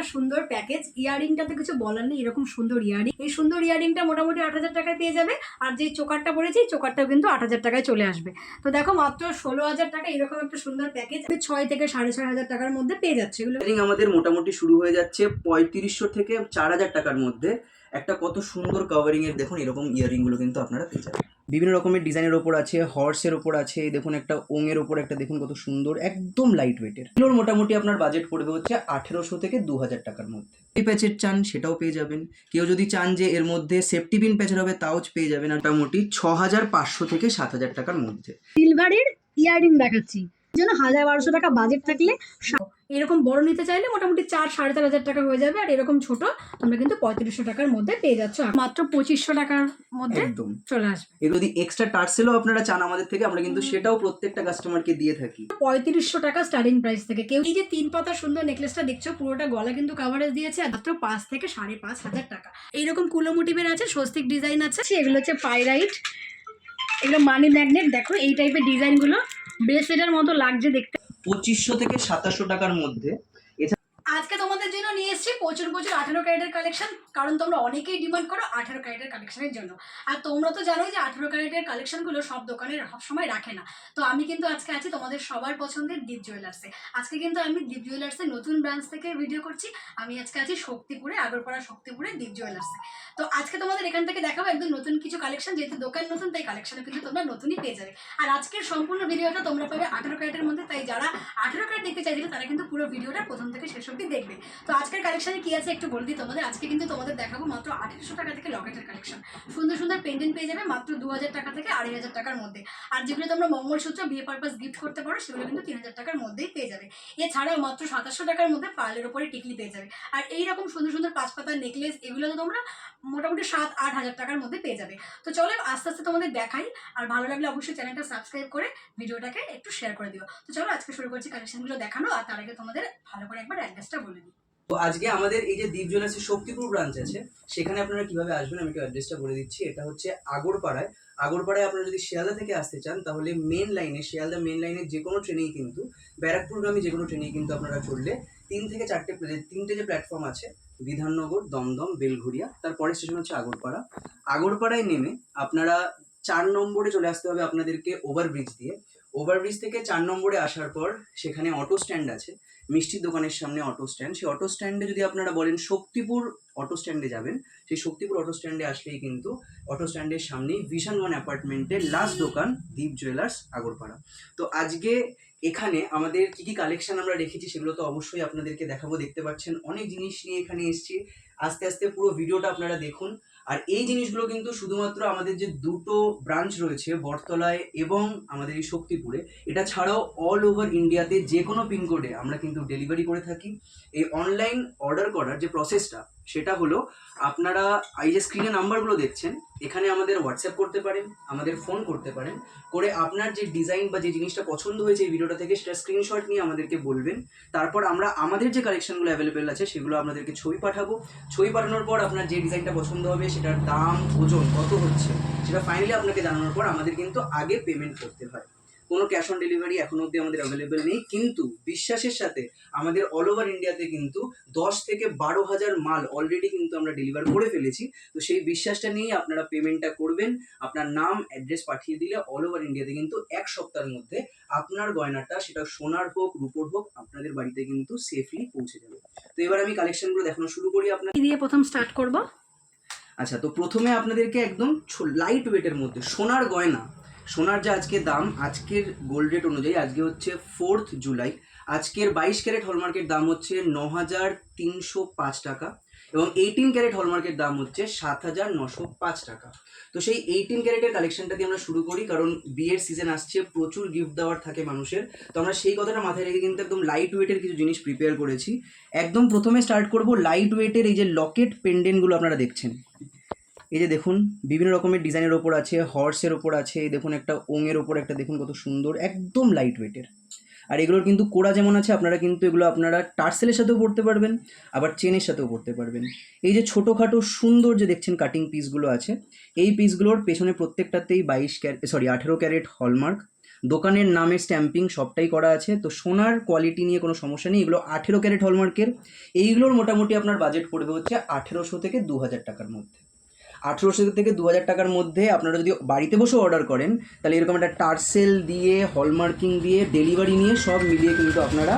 একটা সুন্দর প্যাকেজ। ইয়ারিংটাতে কিছু বলার নেই, এরকম সুন্দর ইয়ারিং। এই সুন্দর ইয়ারিংটা মোটামুটি 8,000 টাকায় পেয়ে যাবে। আর যে চোকারটা পড়েছি চোকারটাও কিন্তু 8,000 টাকায় চলে আসবে। তো দেখো মাত্র 16,000 টাকা এরকম একটা সুন্দর প্যাকেজ 6 থেকে 6,500 টাকার মধ্যে পেয়ে যাচ্ছে। এগুলো আমাদের মোটামুটি শুরু হয়ে যাচ্ছে 3500 থেকে 4,000 টাকার মধ্যে। একটা কত সুন্দর কাভারিং এর দেখুন এরকম ইয়ারিং গুলো কিন্তু আপনারা পেয়ে যাবেন। বিভিন্ন রকমের ডিজাইনের ওপর আছে, হর্সের ওপর আছে, এই দেখুন একটা ওঙের ওপর একটা দেখুন কত সুন্দর, একদম লাইট ওয়েটের। এগুলোর মোটামুটি আপনার বাজেট পড়বে হচ্ছে 1800 থেকে 2000 টাকার মধ্যে। এই প্যাচের চান সেটাও পেয়ে যাবেন। কেউ যদি চান যে এর মধ্যে সেফটি পিন প্যাচের হবে তাও পেয়ে যাবেন। মোটামুটি 6500 থেকে 7000 টাকার মধ্যে। সিলভারের ইয়ারিং দেখাচ্ছি, যেন 1,000-1,200 টাকা বাজেট থাকলে এরকম বড় নিতে চাইলে মোটামুটি 4-4,500 টাকা হয়ে যাবে। আর এরকম ছোট তোমরা কিন্তু 3500 টাকার মধ্যে পেয়ে যাচ্ছ, মাত্র 2500 টাকার মধ্যে একদম চলে আসবে। এর যদি এক্সট্রা টার্সেলও আপনারা চান আমাদের থেকে, আমরা কিন্তু সেটাও প্রত্যেকটা কাস্টমারকে দিয়ে থাকি 3500 টাকা স্টার্টিং প্রাইস থেকে। কেউ এই যে 3 পাতা সুন্দর নেকলেসটা দেখছো, পুরোটা গলা কিন্তু কাভারেজ দিয়েছে, আর মাত্র 5 থেকে 5,500 টাকা। এইরকম কুলো মোটিভের আছে, স্বস্তিক ডিজাইন আছে, এগুলো হচ্ছে পাইরাইট, এগুলো মানি ম্যাগনেট। দেখো এই টাইপের ডিজাইনগুলো ব্রেসলেটের মতো লাগছে দেখতে। 2500 থেকে 2700 টাকার মধ্যে। আজকে তোমাদের জন্য নিয়ে এসেছি প্রচুর 18 ক্যারেটের কালেকশন, কারণ তোমরা অনেকেই ডিমান্ড করো 18 ক্যারেটের কালেকশনের জন্য। আর তোমরা তো জানোই যে 18 ক্যারেটের কালেকশনগুলো সব দোকানে সবসময় রাখে না। তো আমি কিন্তু আজকে আছি তোমাদের সবার পছন্দের দীপ জুয়েলার্সে। আজকে কিন্তু আমি দীপ জুয়েলার্সের নতুন ব্রাঞ্চ থেকে ভিডিও করছি। আমি আজকে আছি শক্তিপুরে, আগরপাড়া শক্তিপুরে দীপ জুয়েলার্সে। তো আজকে তোমাদের এখান থেকে দেখাবো একদম নতুন কিছু কালেকশন, যেহেতু দোকান নতুন তাই কালেকশনও কিন্তু তোমরা নতুনই পেয়ে যাবে। আর আজকের সম্পূর্ণ ভিডিওটা তোমরা পাবে 18 ক্যারেটের মধ্যে, তাই যারা 18 ক্যারেট দেখতে চাইছিলে তারা কিন্তু পুরো ভিডিওটা প্রথম থেকে শেষ অবধি দেখবে। তো আজকের কালেকশনে কি আছে একটু বলে দিই তোমাদের। আজকে কিন্তু তোমাদের দেখাবো মাত্র 1800 টাকা থেকে লকেটের কালেকশন। সুন্দর সুন্দর পেন্ডেন্ট পেয়ে যাবে মাত্র 2,000 টাকা থেকে 2,500 টাকার মধ্যে। আর যেগুলো তোমরা মঙ্গলসূত্র বিয়ে পারপাস গিফট করতে পারো সেগুলো কিন্তু 3,000 টাকার মধ্যেই পেয়ে যাবে। এছাড়াও মাত্র 2700 টাকার মধ্যে পার্লের উপরে টিকলি পেয়ে যাবে। আর এইরকম সুন্দর সুন্দর 5 পাতার নেকলেস, এগুলো তো তোমরা মোটামুটি 7-8 হাজার টাকার মধ্যে পেয়ে যাবে। তো চলো আস্তে আস্তে তোমাদের দেখাই। আর ভালো লাগলে অবশ্যই চ্যানেলটা সাবস্ক্রাইব করে ভিডিওটাকে একটু শেয়ার করে দিও। তো চলো আজকে শুরু করছি কালেকশনগুলো দেখানো। আর তার আগে তোমাদের ভালো করে একবার অ্যাড্রেসটা বলে দিই। তো আজকে আমাদের এই যে দীপ জুয়েলার্সের শক্তিপুর ব্রাঞ্চ আছে, সেখানে আপনারা কিভাবে আসবেন আমি একটু অ্যাড্রেসটা বলে দিচ্ছি। এটা হচ্ছে আগরপাড়ায়। আগরপাড়ায় আপনারা যদি শিয়ালদা থেকে আসতে চান তাহলে মেন লাইনে, শিয়ালদা মেন লাইনে যে কোনো ট্রেনেই কিন্তু, ব্যারাকপুরগামী যে কোনো ট্রেনেই কিন্তু আপনারা চললে 3 থেকে 4টে যে প্ল্যাটফর্ম আছে, বিধাননগর, দমদম, বেলঘুরিয়া, তারপরের স্টেশন হচ্ছে আগরপাড়া। আগরপাড়ায় নেমে আপনারা 4 নম্বরে চলে আসতে হবে আপনাদেরকে ওভারব্রিজ দিয়ে। ওভারব্রিজ থেকে 4 নম্বরে আসার পর সেখানে অটো স্ট্যান্ড আছে, মিষ্টির দোকানের সামনে অটো স্ট্যান্ড। সেই অটো স্ট্যান্ডে যদি আপনারা বলেন শক্তিপুর অটো স্ট্যান্ডে যাবেন, সেই শক্তিপুর অটো স্ট্যান্ডে আসলেই কিন্তু অটো স্ট্যান্ডের সামনেই ভিশন 1 অ্যাপার্টমেন্টের লাস্ট দোকান দীপ জুয়েলার্স আগরপাড়া। তো আজকে এখানে আমাদের কি কি কালেকশন আমরা রেখেছি সেগুলো তো অবশ্যই আপনাদেরকে দেখাবো। দেখতে পাচ্ছেন অনেক জিনিস নিয়ে এখানে এসেছি। আস্তে আস্তে পুরো ভিডিওটা আপনারা দেখুন। আর এই জিনিসগুলো কিন্তু শুধুমাত্র আমাদের যে দুটো ব্রাঞ্চ রয়েছে বটতলায় এবং আমাদের এই শক্তিপুরে, এটা ছাড়াও অল ওভার ইন্ডিয়াতে যে কোনো পিনকোডে আমরা কিন্তু ডেলিভারি করে থাকি। এই অনলাইন অর্ডার করার যে প্রসেসটা সেটা হলো, আপনারা এই যে স্ক্রিনে নাম্বারগুলো দেখছেন, এখানে আমাদের হোয়াটসঅ্যাপ করতে পারেন, আমাদের ফোন করতে পারেন, করে আপনার যে ডিজাইন বা যে জিনিসটা পছন্দ হয়েছে এই ভিডিওটা থেকে সেটা স্ক্রিনশট নিয়ে আমাদেরকে বলবেন। তারপর আমরা আমাদের যে কালেকশনগুলো অ্যাভেলেবেল আছে সেগুলো আপনাদেরকে ছবি পাঠাবো। ছবি পাঠানোর পর আপনার যে ডিজাইনটা পছন্দ হবে সেটার দাম, ওজন কত হচ্ছে সেটা ফাইনালি আপনাকে জানানোর পর আমাদের কিন্তু আগে পেমেন্ট করতে হয়। কোনো ক্যাশ অন ডেলিভারি এখনো অবধি আমাদের অ্যাভেলেবেল নেই, কিন্তু বিশ্বাসের সাথে আমাদের অল ওভার ইন্ডিয়াতে কিন্তু 10 থেকে 12,000 মাল অলরেডি কিন্তু আমরা ডেলিভার করে ফেলেছি। তো সেই বিশ্বাসটা নিয়েই আপনারা পেমেন্টটা করবেন। আপনার নাম, অ্যাড্রেস পাঠিয়ে দিলে অল ওভার ইন্ডিয়াতে কিন্তু 1 সপ্তাহের মধ্যে আপনার গয়নাটা, সেটা সোনার হোক রূপোর হোক, আপনাদের বাড়িতে কিন্তু সেফলি পৌঁছে যাবে। তো এবার আমি কালেকশনগুলো দেখানো শুরু করি। আপনার দিয়ে প্রথম স্টার্ট করব। আচ্ছা, তো প্রথমে আপনাদেরকে একদম লাইট ওয়েটের মধ্যে সোনার গয়না, সোনার যে আজকে দাম, আজকের গোল্ড রেট অনুযায়ী আজকে হচ্ছে 4 জুলাই, আজকের 22 ক্যারেট হলমার্কের দাম হচ্ছে 9,305 টাকা এবং 18 ক্যারেট হলমার্কের দাম হচ্ছে 7,905 টাকা। তো সেই 18 ক্যারেটের কালেকশনটা দিয়ে আমরা শুরু করি, কারণ বিয়ের সিজন আসছে, প্রচুর গিফট দেওয়ার থাকে মানুষের। তো আমরা সেই কথাটা মাথায় রেখে কিন্তু একদম লাইট ওয়েটের কিছু জিনিস প্রিপেয়ার করেছি। একদম প্রথমে স্টার্ট করব লাইট ওয়েটের এই যে লকেট পেন্ডেন্টগুলো আপনারা দেখছেন। এই যে দেখুন বিভিন্ন রকমের ডিজাইনের ওপর আছে, হর্সের ওপর আছে, এই দেখুন একটা ওঙের ওপর একটা দেখুন কত সুন্দর, একদম লাইট ওয়েটের। আর এগুলোর কিন্তু কোড়া যেমন আছে, আপনারা কিন্তু এগুলো আপনারা টার্সেলের সাথেও পরতে পারবেন, আবার চেনের সাথেও পরতে পারবেন। এই যে ছোটোখাটো সুন্দর যে দেখছেন কাটিং পিসগুলো আছে, এই পিসগুলোর পেছনে প্রত্যেকটাতেই 18 ক্যারেট হলমার্ক। দোকানের নামে স্ট্যাম্পিং সবটাই করা আছে। তো সোনার কোয়ালিটি নিয়ে কোনো সমস্যা নেই। এগুলো 18 ক্যারেট হলমার্কের। এইগুলোর মোটামুটি আপনার বাজেট পড়বে হচ্ছে 1800 থেকে 2000 টাকার মধ্যে। 1800 থেকে 2000 টাকার মধ্যে আপনারা যদি বাড়িতে বসে অর্ডার করেন তাহলে এরকম একটা টার্সেল দিয়ে, হলমার্কিং দিয়ে, ডেলিভারি নিয়ে সব মিলিয়ে কিন্তু আপনারা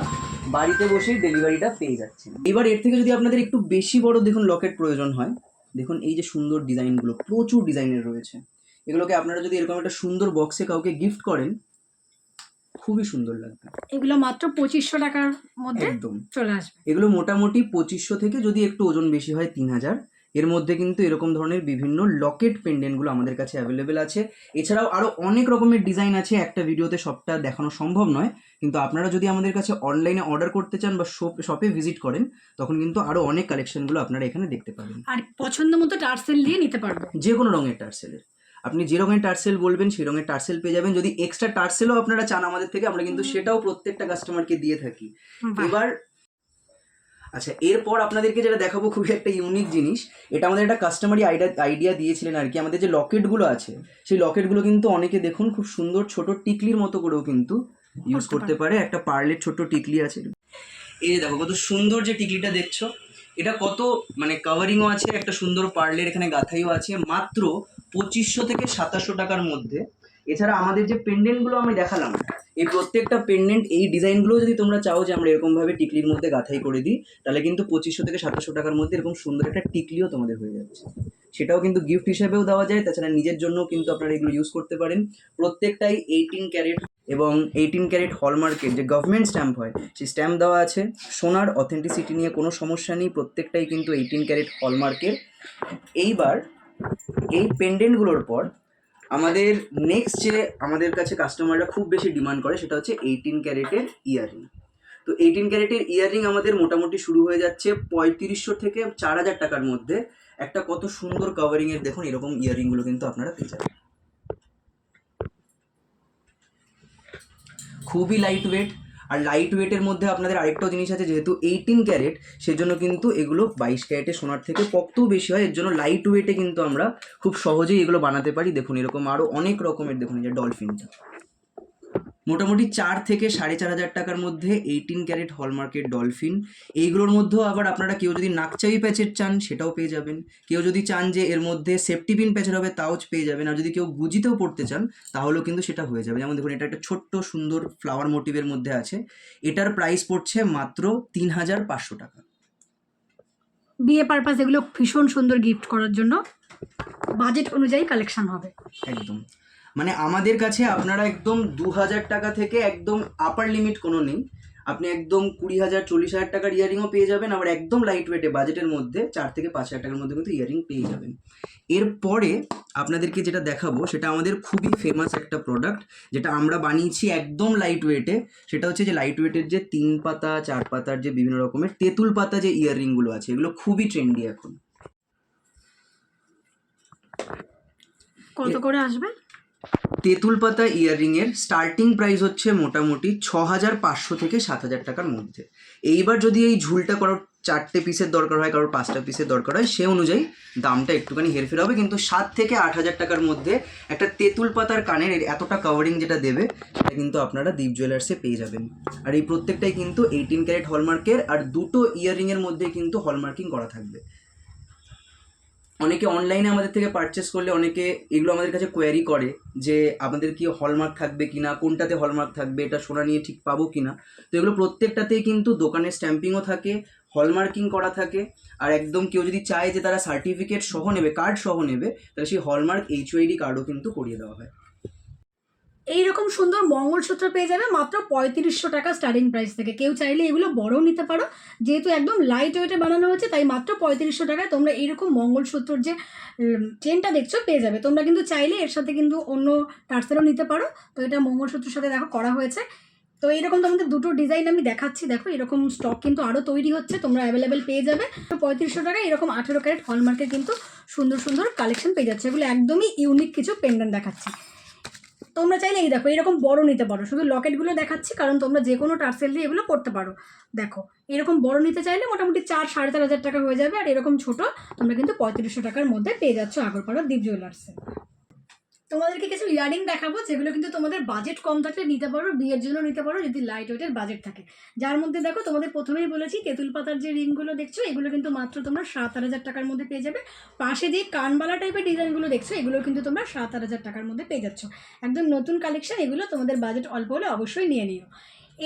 বাড়িতে বসেই ডেলিভারিটা পেয়ে যাচ্ছেন। এবার এর থেকে যদি আপনাদের একটু বেশি বড় দেখুন লকেট প্রয়োজন হয়, দেখুন এই যে সুন্দর ডিজাইনগুলো, প্রচুর ডিজাইনের রয়েছে। এগুলোকে আপনারা যদি এরকম একটা সুন্দর বক্সে কাউকে গিফট করেন, খুবই সুন্দর লাগবে। এগুলো মাত্র 2500 টাকার মধ্যে একদম চলে আসবে। এগুলো মোটামুটি 2500 থেকে, যদি একটু ওজন বেশি হয় 3000। এর মধ্যে কিন্তু এরকম ধরনের বিভিন্ন লকেট পেন্ডেন্টগুলো আমাদের কাছে অ্যাভেলেবেল আছে। এছাড়াও আরও অনেক রকমের ডিজাইন আছে, একটা ভিডিওতে সবটা দেখানো সম্ভব নয়। কিন্তু আপনারা যদি আমাদের কাছে অনলাইনে অর্ডার করতে চান বা শপে ভিজিট করেন, তখন কিন্তু আরও অনেক কালেকশনগুলো আপনারা এখানে দেখতে পাবেন। আর পছন্দ মতো টার্সেল দিয়ে নিতে পারবে, যে কোনো রঙের টার্সেলের। আপনি যে রঙের টার্সেল বলবেন সেই রঙের টার্সেল পেয়ে যাবেন। যদি এক্সট্রা টার্সেলও আপনারা চান আমাদের থেকে, আমরা কিন্তু সেটাও প্রত্যেকটা কাস্টমারকে দিয়ে থাকি। এবার আচ্ছা, এরপর আপনাদেরকে যেটা দেখাবো খুবই একটা ইউনিক জিনিস। এটা আমাদের একটা কাস্টমারই আইডিয়া দিয়েছিলেন আর কি। আমাদের যে লকেটগুলো আছে সেই লকেটগুলো কিন্তু অনেকে দেখুন খুব সুন্দর ছোট টিকলির মতো করেও কিন্তু ইউজ করতে পারে। একটা পার্লের ছোট্ট টিকলি আছে, এই যে দেখো কত সুন্দর যে টিকলিটা দেখছো, এটা কত মানে কাভারিংও আছে, একটা সুন্দর পার্লের এখানে গাথাইও আছে, মাত্র 2500 থেকে 2700 টাকার মধ্যে। এছাড়া আমাদের যে পেন্ডেন্টগুলো আমি দেখালাম, এই প্রত্যেকটা পেন্ডেন্ট, এই ডিজাইনগুলো যদি তোমরা চাও যে আমরা এরকমভাবে টিকলির মধ্যে গাথাই করে দিই, তাহলে কিন্তু 2500 থেকে 2700 টাকার মধ্যে এরকম সুন্দর একটা টিকলিও তোমাদের হয়ে যাচ্ছে। সেটাও কিন্তু গিফট হিসেবেও দেওয়া যায়। তাছাড়া নিজের জন্য কিন্তু আপনারা এগুলো ইউজ করতে পারেন। প্রত্যেকটাই 18 ক্যারেট এবং 18 ক্যারেট হলমার্কের যে গভর্নমেন্ট স্ট্যাম্প হয় সেই স্ট্যাম্প দেওয়া আছে। সোনার অথেন্টিসিটি নিয়ে কোনো সমস্যা নেই, প্রত্যেকটাই কিন্তু 18 ক্যারেট হলমার্কের। এইবার এই পেন্ডেন্টগুলোর পর আমাদের নেক্সট যে আমাদের কাছে কাস্টমাররা খুব বেশি ডিমান্ড করে সেটা হচ্ছে 18 ক্যারেটের ইয়াররিং। তো 18 ক্যারেটের ইয়াররিং আমাদের মোটামুটি শুরু হয়ে যাচ্ছে 3500 থেকে 4000 টাকার মধ্যে। একটা কত সুন্দর কাভারিংয়ের দেখুন এরকম ইয়াররিংগুলো কিন্তু আপনারা পেয়ে যাবেন। খুবই লাইট ওয়েট। আর লাইট ওয়েটের মধ্যে আপনাদের আরেকটাও জিনিস আছে, যেহেতু 18 ক্যারেট সেজন্য কিন্তু এগুলো 22 ক্যারেটের সোনার থেকে পক্তও বেশি হয়। এর জন্য লাইট ওয়েটে কিন্তু আমরা খুব সহজেই এগুলো বানাতে পারি। দেখুন এরকম আরও অনেক রকমের, দেখুন এই যে ডলফিনটা মোটামুটি 4 থেকে 4500 টাকার মধ্যে 18 ক্যারেট হলমার্কের ডলফিন। এইগুলোর মধ্যেও আবার আপনারা কেউ যদি নাকচাবি প্যাচের চান সেটাও পেয়ে যাবেন, কেউ যদি চান যে এর মধ্যে সেফটি পিন প্যাচের হবে তাও পেয়ে যাবেন, আর যদি কেউ গুজিতেও পড়তে চান তাহলেও কিন্তু সেটা হয়ে যাবে। যেমন দেখুন এটা একটা ছোট্ট সুন্দর ফ্লাওয়ার মোটিভের মধ্যে আছে। এটার প্রাইস পড়ছে মাত্র 3500 টাকা। বিয়ে পারপাস এগুলো ভীষণ সুন্দর গিফট করার জন্য, বাজেট অনুযায়ী কালেকশন হবে একদম। মানে আমাদের কাছে আপনারা একদম 2000 টাকা থেকে একদম আপার লিমিট কোনো নেই। আপনি একদম 20,000 40,000 টাকার ইয়ারিংও পেয়ে যাবেন, আবার একদম লাইট ওয়েটে বাজেটের মধ্যে 4 থেকে 5,000 টাকার মধ্যে কিন্তু ইয়ারিং পেয়ে যাবেন। এরপরে আপনাদেরকে যেটা দেখাবো সেটা আমাদের খুবই ফেমাস একটা প্রোডাক্ট, যেটা আমরা বানিয়েছি একদম লাইট ওয়েটে। সেটা হচ্ছে যে লাইট ওয়েটের যে 3 পাতা 4 পাতার যে বিভিন্ন রকমের তেঁতুল পাতা যে ইয়াররিংগুলো আছে, এগুলো খুবই ট্রেন্ডি এখন। কত করে আসবে? তেঁতুল পাতা ইয়াররিংয়ের স্টার্টিং প্রাইস হচ্ছে মোটামুটি 6500 থেকে 7000 টাকার মধ্যে। এইবার যদি এই ঝুলটা কারোর 4টে পিসের দরকার হয়, কারোর 5টা পিসের দরকার হয়, সে অনুযায়ী দামটা একটুখানি হেরফের হবে। কিন্তু 7 থেকে 8000 টাকার মধ্যে একটা তেঁতুল পাতার কানের এতটা কাভারিং যেটা দেবে সেটা কিন্তু আপনারা দীপ জুয়েলার্সে পেয়ে যাবেন। আর এই প্রত্যেকটাই কিন্তু 18 ক্যারেট হলমার্কের, আর দুটো ইয়াররিংয়ের মধ্যে কিন্তু হলমার্কিং করা থাকবে। অনেকে অনলাইনে আমাদের থেকে পারচেস করলে অনেকে এগুলো আমাদের কাছে কোয়ারি করে যে আমাদের কি হলমার্ক থাকবে কিনা, কোনটাতে হলমার্ক থাকবে, এটা সোনা নিয়ে ঠিক পাবো কিনা। তো এগুলো প্রত্যেকটাতেই কিন্তু দোকানের স্ট্যাম্পিংও থাকে, হলমার্কিং করা থাকে। আর একদম কেউ যদি চায় যে তারা সার্টিফিকেট সহ নেবে, কার্ড সহ নেবে, তাহলে সেই হলমার্ক HOID কার্ডও কিন্তু করিয়ে দেওয়া হয়। এইরকম সুন্দর মঙ্গলসূত্র পেয়ে যাবে মাত্র 3500 টাকা স্টার্টিং প্রাইস থেকে। কেউ চাইলে এগুলো বড়ও নিতে পারো, যেহেতু একদম লাইট ওয়েটে বানানো হয়েছে তাই মাত্র 3500 টাকায় তোমরা এইরকম মঙ্গলসূত্রর যে চেনটা দেখছো পেয়ে যাবে। তোমরা কিন্তু চাইলে এর সাথে কিন্তু অন্য টার্সেলও নিতে পারো। তো এটা মঙ্গলসূত্রের সাথে দেখো করা হয়েছে। তো এইরকম তোমাদের দুটো ডিজাইন আমি দেখাচ্ছি, দেখো এরকম স্টক কিন্তু আরও তৈরি হচ্ছে, তোমরা অ্যাভেলেবেল পেয়ে যাবে। তো 3500 টাকায় এরকম 18 ক্যারেট হলমার্কের কিন্তু সুন্দর সুন্দর কালেকশন পেয়ে যাচ্ছে। এগুলো একদমই ইউনিক কিছু পেন্ডেন্ট দেখাচ্ছি। তোমরা চাইলে এই দেখো এরকম বড় নিতে পারো, শুধু লকেটগুলো দেখাচ্ছি কারণ তোমরা যে কোনো টার্সেল দিয়ে এগুলো করতে পারো। দেখো এরকম বড় নিতে চাইলে মোটামুটি 4-4.5 টাকা হয়ে যাবে, আর এরকম ছোট তোমরা কিন্তু 3500 টাকার মধ্যে পেয়ে যাচ্ছ আগরপাড়া দীপ জুয়েলার্সে। তোমাদেরকে কিছু ইয়ারিং দেখাবো যেগুলো কিন্তু তোমাদের বাজেট কম থাকলে নিতে পারো, বিয়ের জন্য নিতে পারো যদি লাইট ওয়েটের বাজেট থাকে। যার মধ্যে দেখো তোমাদের প্রথমেই বলেছি তেঁতুল পাতার যে রিংগুলো দেখছো এগুলো কিন্তু মাত্র তোমরা 7,000 টাকার মধ্যে পেয়ে যাবে। পাশে যে কানবালা টাইপের ডিজাইনগুলো দেখছো এগুলো কিন্তু তোমরা 7,000 টাকার মধ্যে পেয়ে যাচ্ছ। একদম নতুন কালেকশন, এগুলো তোমাদের বাজেট অল্প হলে অবশ্যই নিয়ে নিও।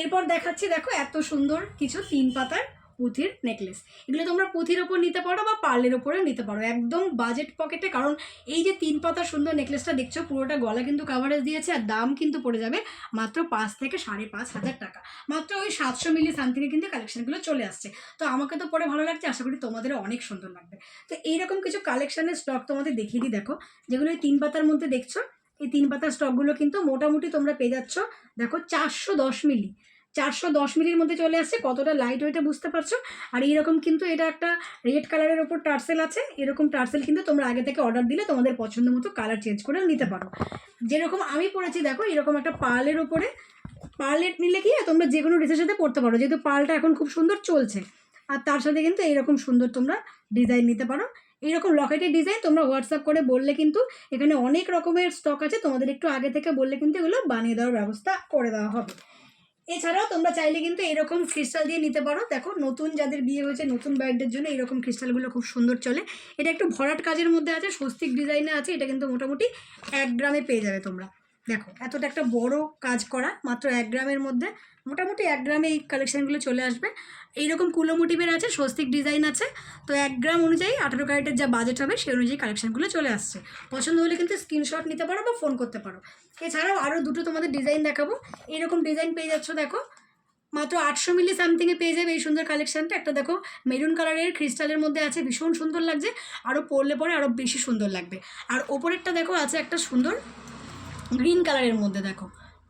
এরপর দেখাচ্ছি দেখো এত সুন্দর কিছু 3 পাতার পুঁথির নেকলেস। এগুলো তোমরা পুঁথির ওপর নিতে পারো বা পার্লের ওপরেও নিতে পারো, একদম বাজেট পকেটে। কারণ এই যে 3 পাতার সুন্দর নেকলেসটা দেখছো পুরোটা গলা কিন্তু কাভারেজ দিয়েছে, আর দাম কিন্তু পড়ে যাবে মাত্র 5 থেকে 5,500 টাকা। মাত্র ওই 700 মিলি সামথিংয়ে কিন্তু কালেকশনগুলো চলে আসছে। তো আমাকে তো পরে ভালো লাগছে, আশা করি তোমাদেরও অনেক সুন্দর লাগবে। তো এইরকম কিছু কালেকশনের স্টক তোমাদের দেখিয়ে দিই দেখো, যেগুলো এই 3 পাতার মধ্যে দেখছো। এই 3 পাতার স্টকগুলো কিন্তু মোটামুটি তোমরা পেয়ে যাচ্ছ দেখো 410 মিলি। 410 মিলির মধ্যে চলে আসছে, কতটা লাইট ওয়েটে বুঝতে পারছো। আর এইরকম কিন্তু এটা একটা রেড কালারের ওপর টার্সেল আছে। এরকম টার্সেল কিন্তু তোমরা আগে থেকে অর্ডার দিলে তোমাদের পছন্দ মতো কালার চেঞ্জ করে নিতে পারো। যেরকম আমি পরেছি দেখো এরকম একটা পার্লের ওপরে, পার্লের নিলে কি তোমরা যে কোনো ড্রেসের সাথে পরতে পারো, যেহেতু পার্লটা এখন খুব সুন্দর চলছে। আর তার সাথে কিন্তু এইরকম সুন্দর তোমরা ডিজাইন নিতে পারো। এইরকম লকেটের ডিজাইন তোমরা হোয়াটসঅ্যাপ করে বললে কিন্তু এখানে অনেক রকমের স্টক আছে, তোমাদের একটু আগে থেকে বললে কিন্তু এগুলো বানিয়ে দেওয়ার ব্যবস্থা করে দেওয়া হবে। এছাড়াও তোমরা চাইলে কিন্তু এরকম ক্রিস্টাল দিয়ে নিতে পারো। দেখো নতুন যাদের বিয়ে হয়েছে, নতুন ব্রাইডদের জন্য এরকম ক্রিস্টালগুলো খুব সুন্দর চলে। এটা একটু ভরাট কাজের মধ্যে আছে, স্বস্তিক ডিজাইনে আছে। এটা কিন্তু মোটামুটি 1 গ্রামে পেয়ে যাবে তোমরা। দেখো এতটা একটা বড় কাজ করা, মাত্র 1 গ্রামের মধ্যে, মোটামুটি 1 গ্রামে এই কালেকশানগুলো চলে আসবে। এইরকম কুলো মোটিভের আছে, স্বস্তিক ডিজাইন আছে। তো 1 গ্রাম অনুযায়ী 18 ক্যারেটের যা বাজেট হবে সেই অনুযায়ী কালেকশানগুলো চলে আসছে। পছন্দ হলে কিন্তু স্ক্রিনশট নিতে পারো বা ফোন করতে পারো। এছাড়াও আরও দুটো তোমাদের ডিজাইন দেখাবো। এইরকম ডিজাইন পেয়ে যাচ্ছ দেখো মাত্র 800 মিলি সামথিংয়ে পেয়ে যাবে এই সুন্দর কালেকশানটা। একটা দেখো মেরুন কালারের ক্রিস্টালের মধ্যে আছে, ভীষণ সুন্দর লাগছে, আরও পরলে পরে আরও বেশি সুন্দর লাগবে। আর ওপরেরটা দেখো আছে একটা সুন্দর গ্রিন কালারের মধ্যে, দেখো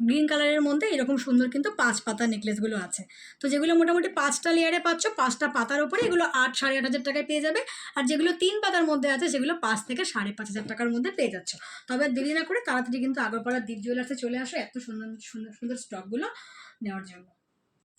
গ্রিন কালারের মধ্যে এরকম সুন্দর কিন্তু 5 পাতা নেকলেসগুলো আছে। তো যেগুলো মোটামুটি 5টা লেয়ারে পাচ্ছ, 5টা পাতার ওপরে এগুলো 8-8,500 টাকায় পেয়ে যাবে। আর যেগুলো 3 পাতার মধ্যে আছে সেগুলো 5 থেকে 5,500 টাকার মধ্যে পেয়ে যাচ্ছ। তবে দেরি না করে তাড়াতাড়ি কিন্তু আগরপাড়ার দীপ জুয়েলার্সে চলে আসো এত সুন্দর সুন্দর সুন্দর স্টকগুলো নেওয়ার জন্য।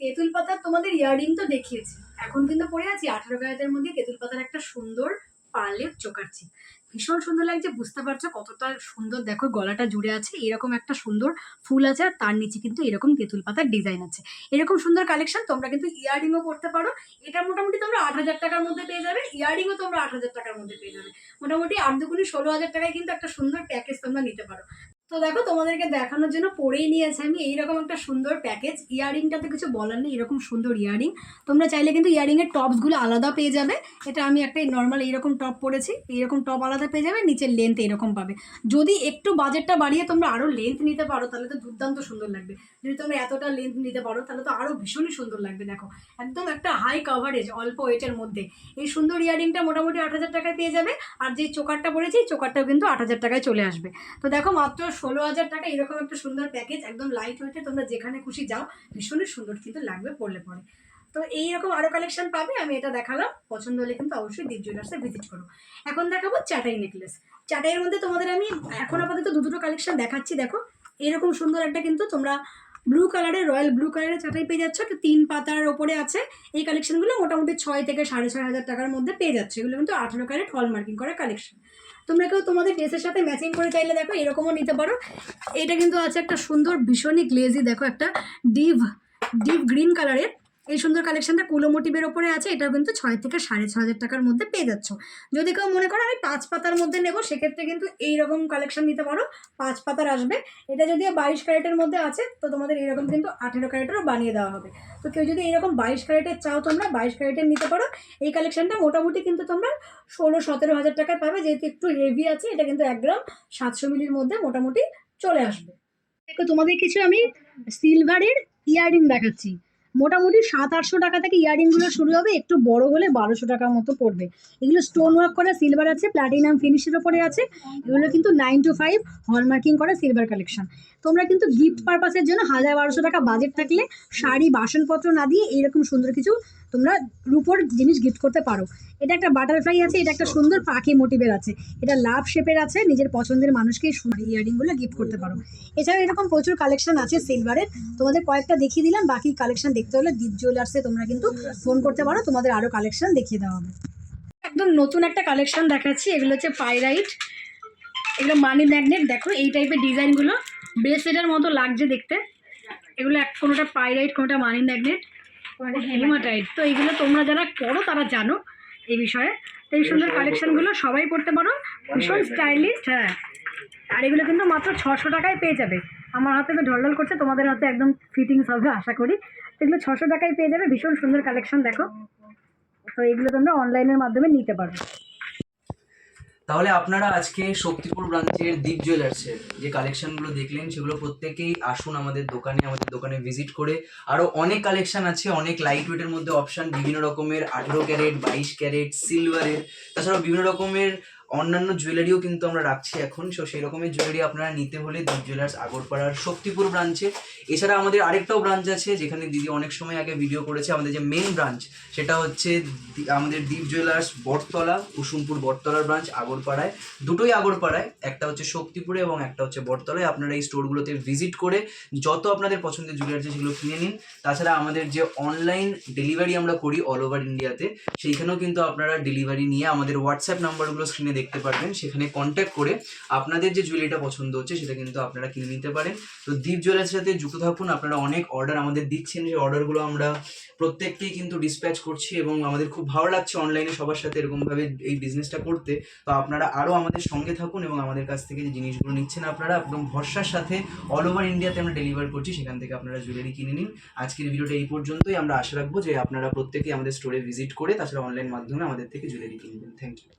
তেঁতুল পাতার তোমাদের ইয়াররিং তো দেখিয়েছি, এখন কিন্তু পরে আছি 18 ক্যারেটের মধ্যে তেঁতুল পাতার একটা সুন্দর পার্লের চোকার চিপ। ভীষণ সুন্দর লাগছে, বুঝতে পারছো কতটা সুন্দর। দেখো গলাটা জুড়ে আছে, এরকম একটা সুন্দর ফুল আছে, আর তার নিচে কিন্তু এরকম তেঁতুল পাতার ডিজাইন আছে। এরকম সুন্দর কালেকশন তোমরা কিন্তু ইয়াররিংও করতে পারো। এটা মোটামুটি তোমরা 8,000 টাকার মধ্যে পেয়ে যাবে, ইয়াররিংও তোমরা 8,000 টাকার মধ্যে পেয়ে যাবে। মোটামুটি 8 × 16,000 টাকায় কিন্তু একটা সুন্দর প্যাকেজ তোমরা নিতে পারো। তো দেখো তোমাদেরকে দেখানোর জন্য পরেই নিয়েছি আমি এইরকম একটা সুন্দর প্যাকেজ। ইয়াররিংটাতে কিছু বলার নেই, এরকম সুন্দর ইয়াররিং। তোমরা চাইলে কিন্তু ইয়াররিংয়ের টপসগুলো আলাদা পেয়ে যাবে। এটা আমি একটা নর্মাল এইরকম টপ পরেছি, এইরকম টপ আলাদা পেয়ে যাবে, নিচের লেন্থ এরকম পাবে। যদি একটু বাজেটটা বাড়িয়ে তোমরা আরও লেন্থ নিতে পারো তাহলে তো দুর্দান্ত সুন্দর লাগবে। যদি তোমরা এতটা লেন্থ নিতে পারো তাহলে তো আরও ভীষণই সুন্দর লাগবে। দেখো একদম একটা হাই কভারেজ অল্প ওয়েটের মধ্যে এই সুন্দর ইয়াররিংটা মোটামুটি 8,000 টাকায় পেয়ে যাবে। আর যে চোকারটা পরেছি চোকারটাও কিন্তু 8,000 টাকায় চলে আসবে। তো দেখো মাত্র 16,000 টাকা এরকম একটা সুন্দর প্যাকেজ, একদম লাইট ওয়েটে, তোমরা যেখানে খুশি যাও, ভীষণই সুন্দর কিন্তু লাগবে পরলে পরে। তো এইরকম আরও কালেকশন পাবে, আমি এটা দেখালাম। পছন্দ হলে কিন্তু অবশ্যই দীপ জুয়েলার্সে ভিজিট করো। এখন দেখাবো চাটাই নেকলেস। চাটাইয়ের মধ্যে তোমাদের আমি এখন আপাতত দুটো কালেকশন দেখাচ্ছি। দেখো এরকম সুন্দর একটা কিন্তু তোমরা ব্লু কালারের, রয়্যাল ব্লু কালারের চাটাই পেয়ে যাচ্ছ, একটা 3 পাতার ওপরে আছে। এই কালেকশনগুলো মোটামুটি 6 থেকে 6,500 টাকার মধ্যে পেয়ে যাচ্ছে। এগুলো কিন্তু 18 ক্যারেট হল মার্কিং করা কালেকশন। তোমরা কেউ তোমাদের ড্রেসের সাথে ম্যাচিং করে চাইলে দেখো এরকমও নিতে পারো। এটা কিন্তু আছে একটা সুন্দর ভীষণই গ্লেজি, দেখো একটা ডিপ গ্রিন কালারের এই সুন্দর কালেকশনটা কুলো মোটিভের ওপরে আছে। এটাও কিন্তু 6 থেকে 6,500 টাকার মধ্যে পেয়ে যাচ্ছ। যদি কেউ মনে করো আমি 5 পাতার মধ্যে নেবো সেক্ষেত্রে কিন্তু এইরকম কালেকশন নিতে পারো, 5 পাতার আসবে। এটা যদি 22 ক্যারেটের মধ্যে আছে তো তোমাদের এরকম কিন্তু 18 ক্যারেটেরও বানিয়ে দেওয়া হবে। তো কেউ যদি এরকম 22 ক্যারেটের চাও তোমরা 22 ক্যারেটের নিতে পারো। এই কালেকশনটা মোটামুটি কিন্তু তোমরা 16-17,000 টাকায় পাবে, যেহেতু একটু হেভি আছে। এটা কিন্তু 1 গ্রাম 700 মিলির মধ্যে মোটামুটি চলে আসবে। দেখো তোমাদের কিছু আমি সিলভারের ইয়াররিং দেখাচ্ছি। মোটামুটি 700-800 টাকা থেকে ইয়াররিংগুলো শুরু হবে, একটু বড় হলে 1,200 টাকার মতো পড়বে। এগুলো স্টোন ওয়ার্ক করা সিলভার আছে, প্ল্যাটিনাম ফিনিশের ওপরে আছে। এগুলো কিন্তু 9 to 5 হলমার্কিং করা সিলভার কালেকশন। তোমরা কিন্তু গিফট পারপাসের জন্য 1,000-1,200 টাকা বাজেট থাকলে শাড়ি বাসনপত্র না দিয়ে এইরকম সুন্দর কিছু তোমরা রূপোর জিনিস গিফট করতে পারো। এটা একটা বাটারফ্লাই আছে, এটা একটা সুন্দর পাখি মোটিভের আছে, এটা লাভ শেপের আছে। নিজের পছন্দের মানুষকে এই সুন্দর ইয়াররিংগুলো গিফট করতে পারো। এছাড়া এরকম প্রচুর কালেকশন আছে সিলভারের, তোমাদের কয়েকটা দেখিয়ে দিলাম। বাকি কালেকশন দেখতে হলে দীপ জুয়েলার্সে তোমরা কিন্তু ফোন করতে পারো, তোমাদের আরও কালেকশন দেখিয়ে দেওয়া হবে। একদম নতুন একটা কালেকশন দেখাচ্ছি, এগুলো হচ্ছে পাইরাইট। এগুলো মানি ম্যাগনেট, দেখো এই টাইপের ডিজাইনগুলো ব্রেসলেটের মতো লাগছে দেখতে। এগুলো কোনোটা পাইরাইট, কোনোটা মানি ম্যাগনেট, কোনোটা হেমাটাইট। তো এইগুলো তোমরা যারা করো তারা জানো এই বিষয়ে। তো এই সুন্দর কালেকশনগুলো সবাই পড়তে পারো, ভীষণ স্টাইলিশ। হ্যাঁ, আর এগুলো কিন্তু মাত্র 600 টাকায় পেয়ে যাবে। আমার হাতে তো ঢলঢল করছে, তোমাদের হাতে একদম ফিটিংস হবে আশা করি। এগুলো 600 টাকায় পেয়ে যাবে, ভীষণ সুন্দর কালেকশন দেখো। তো এগুলো তোমরা অনলাইনের মাধ্যমে নিতে পারবে। তাহলে আপনারা আজকে শক্তিপুর ব্রাঞ্চের দীপ জুয়েলার্সের যে কালেকশনগুলো দেখলেন সেগুলো প্রত্যেকেই আসুন আমাদের দোকানে ভিজিট করে। আরও অনেক কালেকশন আছে, অনেক লাইট ওয়েটের মধ্যে অপশান, বিভিন্ন রকমের 18 ক্যারেট, 22 ক্যারেট, সিলভারের, তাছাড়াও বিভিন্ন রকমের অন্যান্য জুয়েলারিও কিন্তু আমরা রাখছি এখন। সো সেই রকমের জুয়েলারি আপনারা নিতে হলে দীপ জুয়েলার্স আগরপাড়ার শক্তিপুর ব্রাঞ্চে। এছাড়া আমাদের আরেকটাও ব্রাঞ্চ আছে যেখানে দিদি অনেক সময় আগে ভিডিও করেছে। আমাদের যে মেন ব্রাঞ্চ সেটা হচ্ছে আমাদের দীপ জুয়েলার্স বটতলা, কুসুমপুর বটতলার ব্রাঞ্চ আগরপাড়ায়। দুটোই আগরপাড়ায়, একটা হচ্ছে শক্তিপুরে এবং একটা হচ্ছে বটতলায়। আপনারা এই স্টোরগুলোতে ভিজিট করে যত আপনাদের পছন্দের জুয়েলারি আছে সেগুলো কিনে নিন। তাছাড়া আমাদের যে অনলাইন ডেলিভারি আমরা করি অল ওভার ইন্ডিয়াতে, সেইখানেও কিন্তু আপনারা ডেলিভারি নিয়ে আমাদের হোয়াটসঅ্যাপ নাম্বারগুলো স্ক্রিনে দেখতে পারবেন, সেখানে কন্ট্যাক্ট করে আপনাদের যে জুয়েলারিটা পছন্দ হচ্ছে সেটা কিন্তু আপনারা কিনে নিতে পারেন। তো দীপ জুয়েলার্সের সাথে যুক্ত থাকুন। আপনারা অনেক অর্ডার আমাদের দিচ্ছেন, সেই অর্ডারগুলো আমরা প্রত্যেককেই কিন্তু ডিসপ্যাচ করছি এবং আমাদের খুব ভালো লাগছে অনলাইনে সবার সাথে এরকমভাবে এই বিজনেসটা করতে। তো আপনারা আরও আমাদের সঙ্গে থাকুন এবং আমাদের কাছ থেকে যে জিনিসগুলো নিচ্ছেন আপনারা একদম ভরসার সাথে অল ওভার ইন্ডিয়াতে আমরা ডেলিভার করছি, সেখান থেকে আপনারা জুয়েলারি কিনে নিন। আজকের ভিডিওটা এই পর্যন্তই। আমরা আশা রাখবো যে আপনারা প্রত্যেকেই আমাদের স্টোরে ভিজিট করে তাছাড়া অনলাইন মাধ্যমে আমাদের থেকে জুয়েলারি কিনবেন। Thank you.